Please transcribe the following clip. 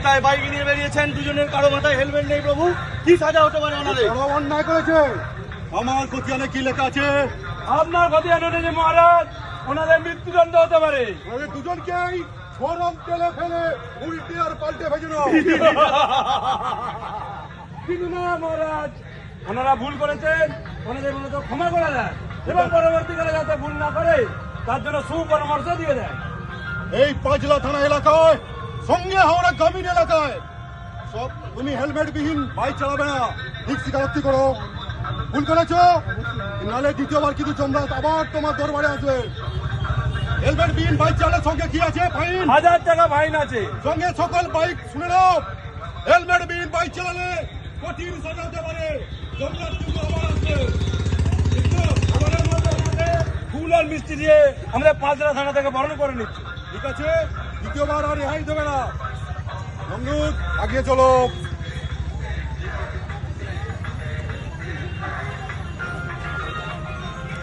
এলাকায় বাইক নিয়ে বেরিয়েছেন, দুজনের কারো মাথায় হেলমেট নেই। প্রভু, কি সাজা হতে পারে ওনাদের? অন্যায় করেছে। আমার খতিয়ানে কি লেখা আছে? আপনার খতিয়ান অনুযায়ী মহারাজ ওনাদের মৃত্যুদণ্ড হতে পারে। ওদের দুজনকেই গরম তেলে ফেলে উল্টে আর পাল্টে ভেজে নাও। কিন্তু না মহারাজ, ওনারা ভুল করেছেন, ওনাদের মূলত ক্ষমা করে দেন এবং পরবর্তীকালে যাতে ভুল না করে তার জন্য সুপরামর্শ দিয়ে দেন। এই পাঁচলা থানা এলাকায় সঙ্গে হাওড়া গ্রামীণ এলাকায় সব তুমি হেলমেট বিহীন বাইক চালাবে না, ঠিক স্বীকারোক্তি করো। ভুল করেছো, নাহলে দ্বিতীয়বার কিন্তু জমরাত আবার তোমার দরবারে আসবে। হেলমেট বিহীন বাইক চালালে সঙ্গে কি আছে? ফাইন। 1000 টাকা ফাইন আছে। সঙ্গে সকল বাইক শুনে নাও, হেলমেট বিহীন বাইক চালালে কঠিন সাজা হতে পারে। জমরাত কিন্তু আবার আসবে। আমাদের মধ্যে ফুল আর মিষ্টি দিয়ে আমরা পাঁচরা থানা থেকে বরণ করে নিচ্ছি। ঠিক আছে, দ্বিতীয়বার আর রেহাই দেবে না। নমরুদ, আগিয়ে চলো।